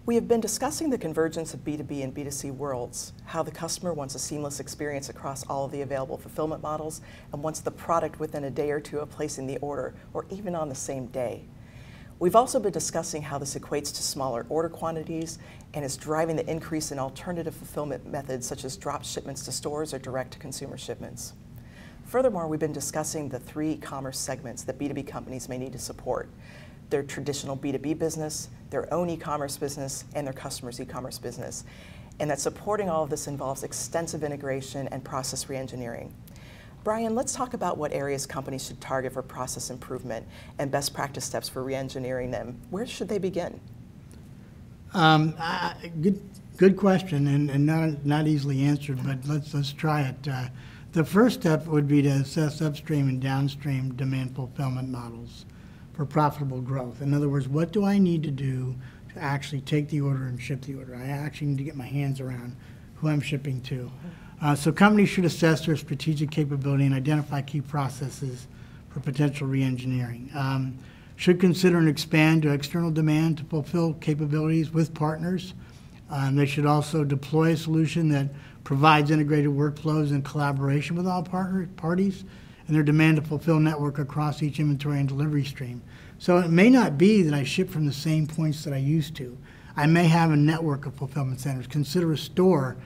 We have been discussing the convergence of B2B and B2C worlds, how the customer wants a seamless experience across all of the available fulfillment models and wants the product within a day or two of placing the order, or even on the same day. We've also been discussing how this equates to smaller order quantities and is driving the increase in alternative fulfillment methods such as drop shipments to stores or direct-to-consumer shipments. Furthermore, we've been discussing the three commerce segments that B2B companies may need to support: their traditional B2B business, their own e-commerce business, and their customers' e-commerce business. And that supporting all of this involves extensive integration and process reengineering. Brian, let's talk about what areas companies should target for process improvement and best practice steps for reengineering them. Where should they begin? Good question, and not easily answered, but let's try it. The first step would be to assess upstream and downstream demand fulfillment models for profitable growth. In other words, what do I need to do to actually take the order and ship the order? I actually need to get my hands around who I'm shipping to. So companies should assess their strategic capability and identify key processes for potential reengineering. Should consider and expand to external demand to fulfill capabilities with partners. They should also deploy a solution that provides integrated workflows and collaboration with all parties and their demand to fulfill network across each inventory and delivery stream. So it may not be that I ship from the same points that I used to. I may have a network of fulfillment centers. Consider a store,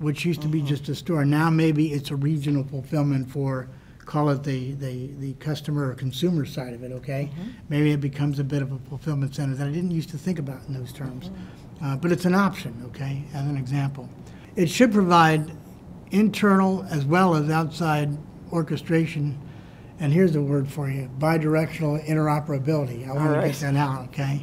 which used to be just a store. Now maybe it's a regional fulfillment for, call it the customer or consumer side of it, okay? Maybe it becomes a bit of a fulfillment center that I didn't used to think about in those terms. But it's an option, okay, as an example. It should provide internal as well as outside orchestration, and here's a word for you: bidirectional interoperability. I want to get that out, okay?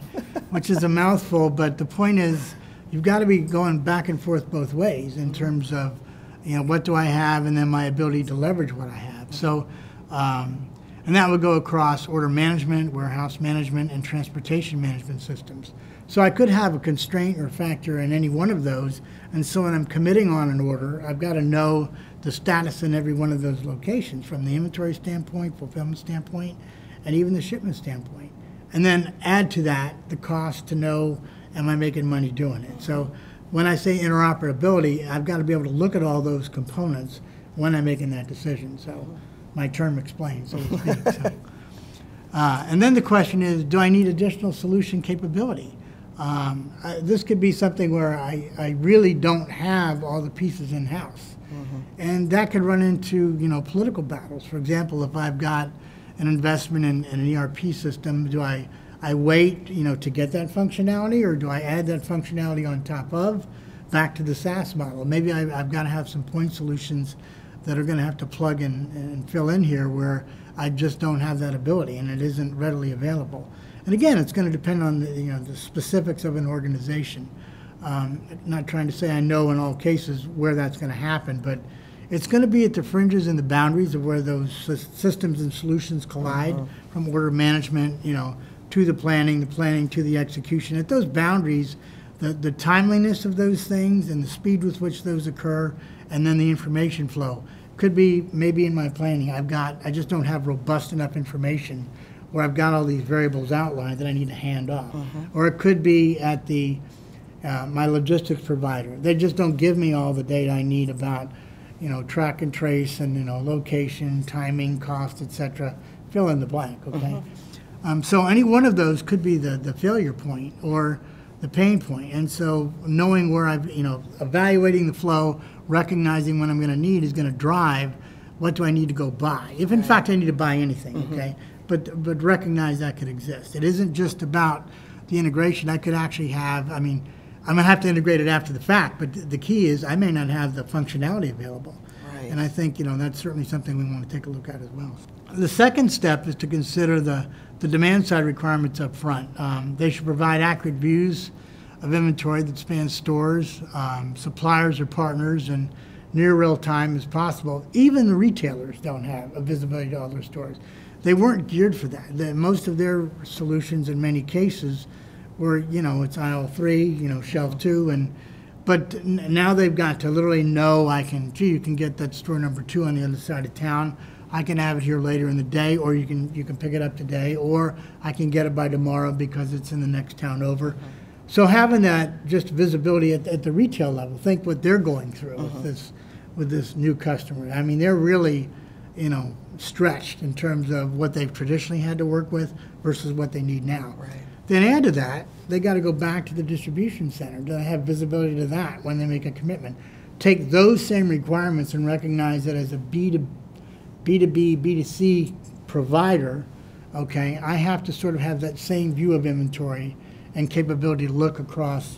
Which is a mouthful, but the point is you've got to be going back and forth both ways in terms of, you know, what do I have and then my ability to leverage what I have. So, and that would go across order management, warehouse management, and transportation management systems. So I could have a constraint or factor in any one of those, and so when I'm committing on an order, I've got to know the status in every one of those locations from the inventory standpoint, fulfillment standpoint, and even the shipment standpoint. And then add to that the cost to know, am I making money doing it? So when I say interoperability, I've got to be able to look at all those components when I'm making that decision. So my term explains, so to speak. So. And then the question is, do I need additional solution capability? This could be something where I really don't have all the pieces in-house. And that could run into, you know, political battles. For example, if I've got an investment in an ERP system, do I wait, you know, to get that functionality, or do I add that functionality on top of back to the SaaS model? Maybe I've got to have some point solutions that are going to have to plug in and fill in here where I just don't have that ability and it isn't readily available. And again, it's going to depend on the specifics of an organization. Not trying to say I know in all cases where that's going to happen, but it's going to be at the fringes and the boundaries of where those systems and solutions collide, from order management, you know, to the planning to the execution. At those boundaries, the timeliness of those things and the speed with which those occur, and then the information flow could be maybe in my planning. I just don't have robust enough information where I've got all these variables outlined that I need to hand off. Or it could be at the my logistics provider. They just don't give me all the data I need about, you know, track and trace and, you know, location, timing, cost, etc. Fill in the blank, okay? So any one of those could be the failure point or the pain point. And so knowing where I've, you know, evaluating the flow, recognizing what I'm going to need is going to drive what do I need to go buy. If in fact I need to buy anything, okay? But recognize that could exist. It isn't just about the integration. I could actually have, I mean, I'm going to have to integrate it after the fact, but the key is I may not have the functionality available. Right. And I think, you know, that's certainly something we want to take a look at as well. The second step is to consider the demand side requirements up front. They should provide accurate views of inventory that spans stores, suppliers or partners, and near real time as possible. Even the retailers don't have a visibility to all their stores. They weren't geared for that. Most of their solutions in many cases were, you know, it's aisle 3, you know, shelf 2, but now they've got to literally know you can get that store number 2 on the other side of town. I can have it here later in the day, or you can pick it up today, or I can get it by tomorrow because it's in the next town over. So having that just visibility at the retail level, think what they're going through with this new customer. I mean, they're really, stretched in terms of what they've traditionally had to work with versus what they need now. Right. Then add to that, they got to go back to the distribution center. Do they have visibility to that when they make a commitment? Take those same requirements and recognize that as a B2B, B2C provider, okay, I have to sort of have that same view of inventory and capability to look across,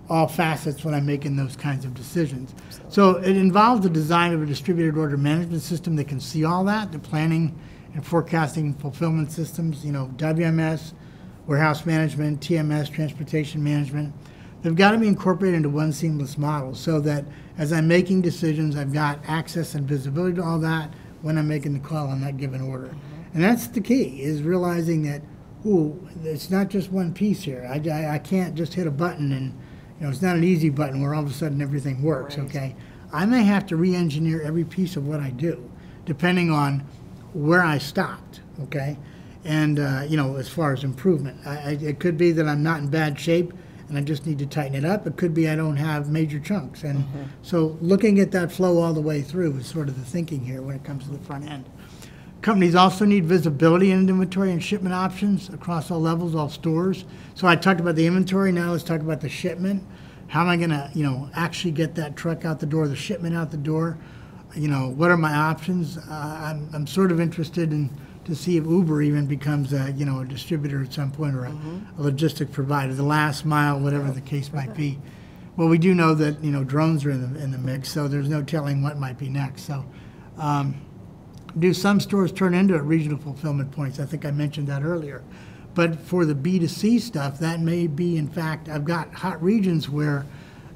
all facets when I'm making those kinds of decisions. So it involves the design of a distributed order management system that can see all that, the planning and forecasting and fulfillment systems, WMS, warehouse management, TMS, transportation management. They've got to be incorporated into one seamless model so that as I'm making decisions, I've got access and visibility to all that when I'm making the call on that given order. And that's the key, is realizing that, it's not just one piece here. I can't just hit a button and, it's not an easy button where all of a sudden everything works, Right. okay? I may have to re-engineer every piece of what I do, depending on where I stopped, okay? And, as far as improvement. It could be that I'm not in bad shape and I just need to tighten it up. It could be I don't have major chunks. And so looking at that flow all the way through is sort of the thinking here when it comes to the front end. Companies also need visibility in inventory and shipment options across all levels, all stores. So I talked about the inventory, now let's talk about the shipment. How am I gonna, actually get that truck out the door, the shipment out the door? What are my options? I'm sort of interested in to see if Uber even becomes a distributor at some point, or a logistic provider, the last mile, whatever the case might be. Well, we do know that drones are in the mix, so there's no telling what might be next. So, do some stores turn into regional fulfillment points? I think I mentioned that earlier. But for the B2C stuff, that may be, in fact, I've got hot regions where,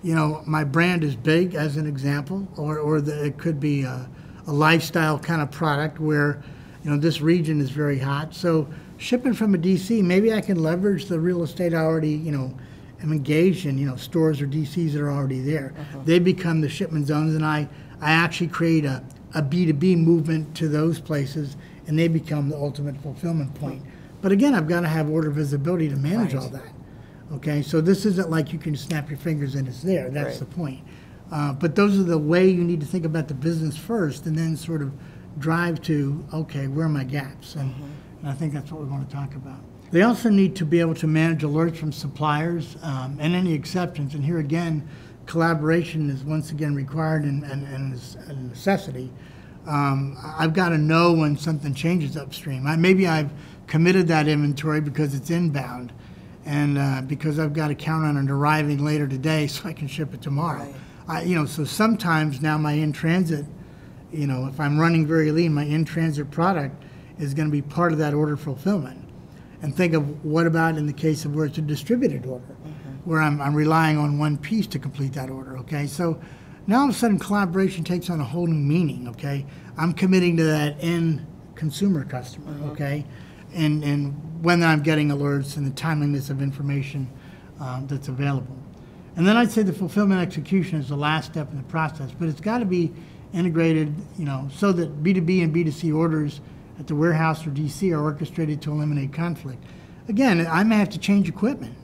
my brand is big, as an example, or it could be a lifestyle kind of product where, this region is very hot. So shipping from a DC, maybe I can leverage the real estate I already, am engaged in, stores or DCs that are already there. They become the shipment zones, and I actually create a B2B movement to those places, and they become the ultimate fulfillment point. But again, I've got to have order visibility to manage all that. Okay, so this isn't like you can snap your fingers and it's there. That's the point. But those are the way you need to think about the business first, and then sort of drive to, okay, where are my gaps? And I think that's what we want to talk about. They also need to be able to manage alerts from suppliers and any exceptions. And here again, collaboration is once again required and is a necessity. I've got to know when something changes upstream. Maybe I've committed that inventory because it's inbound, and because I've got to count on it arriving later today so I can ship it tomorrow. Right. So sometimes now my in-transit, if I'm running very lean, my in-transit product is going to be part of that order fulfillment. And think of what about in the case of where it's a distributed order, where I'm relying on one piece to complete that order, okay? So now all of a sudden collaboration takes on a whole new meaning, okay? I'm committing to that end consumer customer, okay? And when I'm getting alerts and the timeliness of information that's available. And then I'd say the fulfillment execution is the last step in the process, but it's got to be integrated, so that B2B and B2C orders at the warehouse or DC are orchestrated to eliminate conflict. Again, I may have to change equipment.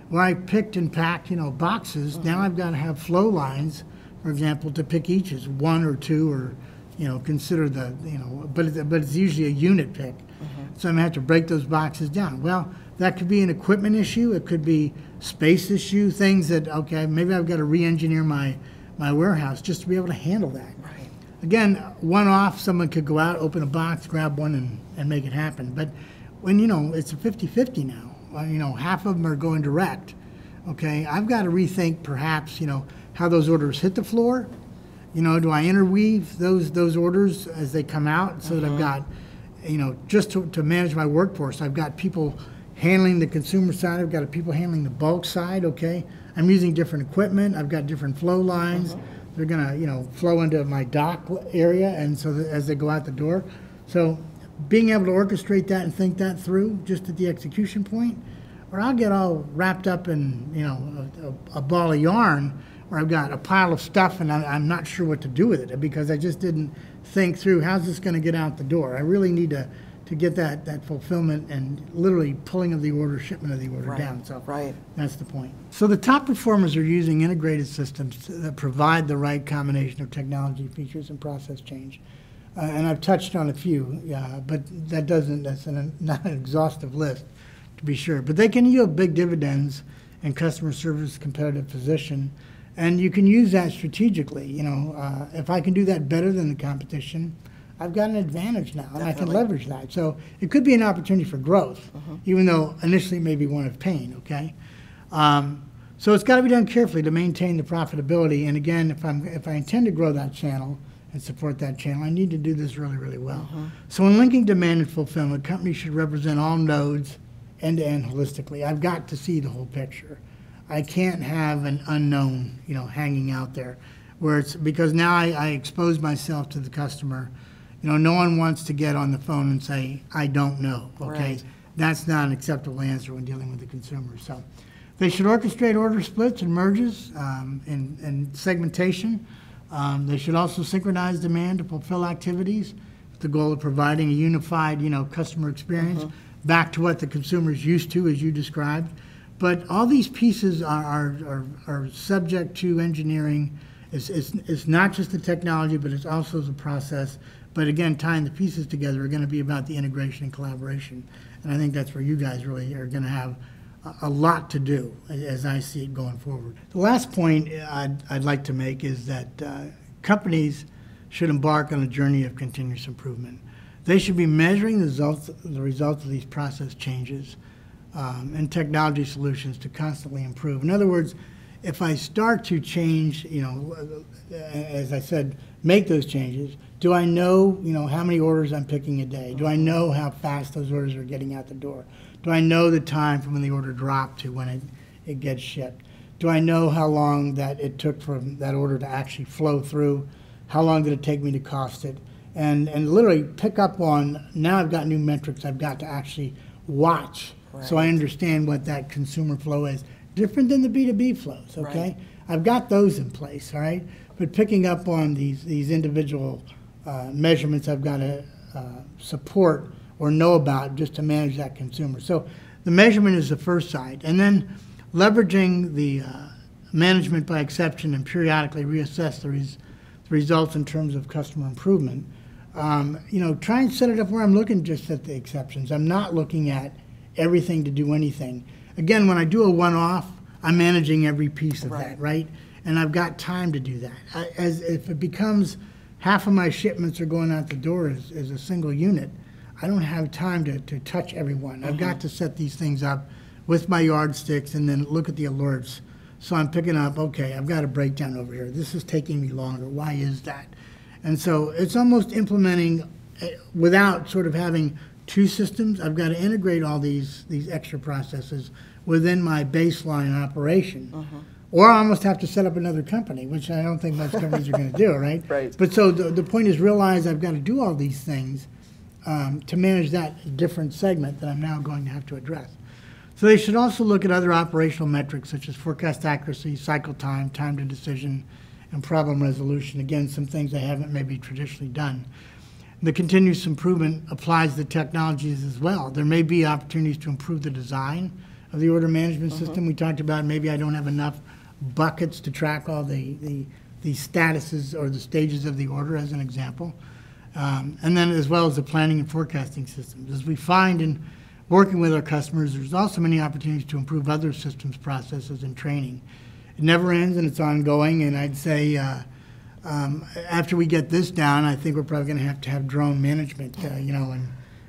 Where I picked and packed, boxes, now I've got to have flow lines, for example, to pick each as one or two, or, consider the, but it's usually a unit pick. So I'm going to have to break those boxes down. Well, that could be an equipment issue. It could be space issue, things that, okay, maybe I've got to re-engineer my warehouse just to be able to handle that. Right. Again, one-off, someone could go out, open a box, grab one, and make it happen. But when, it's a 50-50 now, half of them are going direct, okay? I've got to rethink perhaps, how those orders hit the floor. Do I interweave those orders as they come out so that I've got, just to manage my workforce, I've got people handling the consumer side, I've got people handling the bulk side, okay? I'm using different equipment, I've got different flow lines. They're gonna, flow into my dock area, and so as they go out the door. So being able to orchestrate that and think that through just at the execution point, or I'll get all wrapped up in, a ball of yarn where I've got a pile of stuff and I'm not sure what to do with it because I just didn't think through how's this gonna get out the door. I really need to to get that fulfillment and literally pulling of the order, shipment of the order Right, down. So right. that's the point. So the top performers are using integrated systems that provide the right combination of technology, features, and process change. And I've touched on a few, but that's not an exhaustive list, to be sure. But they can yield big dividends in customer service competitive position, and you can use that strategically. You know, if I can do that better than the competition, I've got an advantage now, and I can leverage that. So it could be an opportunity for growth, even though initially it may be one of pain, okay? So it's got to be done carefully to maintain the profitability. And again, if I intend to grow that channel and support that channel, I need to do this really, really well. So in linking demand and fulfillment, companies should represent all nodes end-to-end holistically. I've got to see the whole picture. I can't have an unknown, you know, hanging out there, where it's because now I expose myself to the customer. You know, no one wants to get on the phone and say, I don't know, okay? Right. That's not an acceptable answer when dealing with the consumer. So they should orchestrate order splits and merges and segmentation. They should also synchronize demand to fulfill activities with the goal of providing a unified, you know, customer experience back to what the consumer is used to, as you described. But all these pieces are subject to engineering. It's not just the technology, but it's also the process. But again, tying the pieces together are going to be about the integration and collaboration. And I think that's where you guys really are going to have a lot to do as I see it going forward. The last point I'd like to make is that companies should embark on a journey of continuous improvement. They should be measuring the results of these process changes and technology solutions to constantly improve. In other words, if I start to change, you know, as I said, make those changes, do I know, you know, how many orders I'm picking a day? Do I know how fast those orders are getting out the door? Do I know the time from when the order dropped to when it gets shipped? Do I know how long that it took for that order to actually flow through? How long did it take me to cost it? And literally pick up on, now I've got new metrics I've got to actually watch, so I understand what that consumer flow is. Different than the B2B flows, okay? Right. I've got those in place, all right? But picking up on these individual measurements I've got to support or know about just to manage that consumer. So the measurement is the first side. And then leveraging the management by exception and periodically reassess the results in terms of customer improvement. You know, try and set it up where I'm looking just at the exceptions. I'm not looking at everything to do anything. Again, when I do a one-off, I'm managing every piece of that, right? And I've got time to do that. If it becomes half of my shipments are going out the door as a single unit, I don't have time to touch everyone. I've got to set these things up with my yardsticks and then look at the alerts. So I'm picking up, okay, I've got a breakdown over here. This is taking me longer. Why is that? And so it's almost implementing without sort of having two systems. I've got to integrate all these extra processes within my baseline operation. Or I almost have to set up another company, which I don't think most companies are going to do, right? Right. But so the point is realize I've got to do all these things to manage that different segment that I'm now going to have to address. So they should also look at other operational metrics such as forecast accuracy, cycle time, time to decision, and problem resolution. Again, some things they haven't maybe traditionally done. The continuous improvement applies to technologies as well. There may be opportunities to improve the design of the order management system. We talked about maybe I don't have enough buckets to track all the statuses or the stages of the order, as an example. And then as well as the planning and forecasting systems. As we find in working with our customers, there's also many opportunities to improve other systems, processes, and training. It never ends and it's ongoing, and I'd say after we get this down, I think we're probably going to have drone management, you know,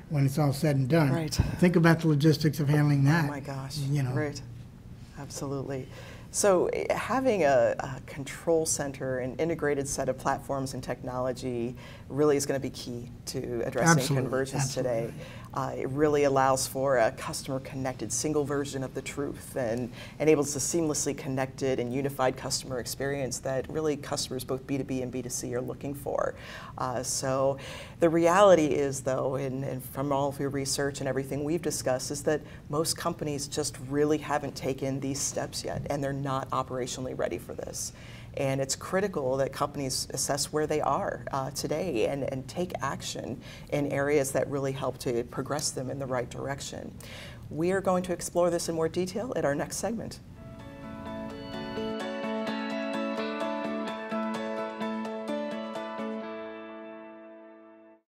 when it's all said and done. Right. Think about the logistics of handling that. Oh my gosh, you know. right, absolutely. So having a control center, an integrated set of platforms and technology really is going to be key to addressing convergence today. It really allows for a customer-connected single version of the truth and enables a seamlessly connected and unified customer experience that really customers, both B2B and B2C, are looking for. So the reality is, though, and from all of your research and everything we've discussed, is that most companies just really haven't taken these steps yet, and they're not operationally ready for this. And it's critical that companies assess where they are today and take action in areas that really help to progress them in the right direction. We are going to explore this in more detail at our next segment.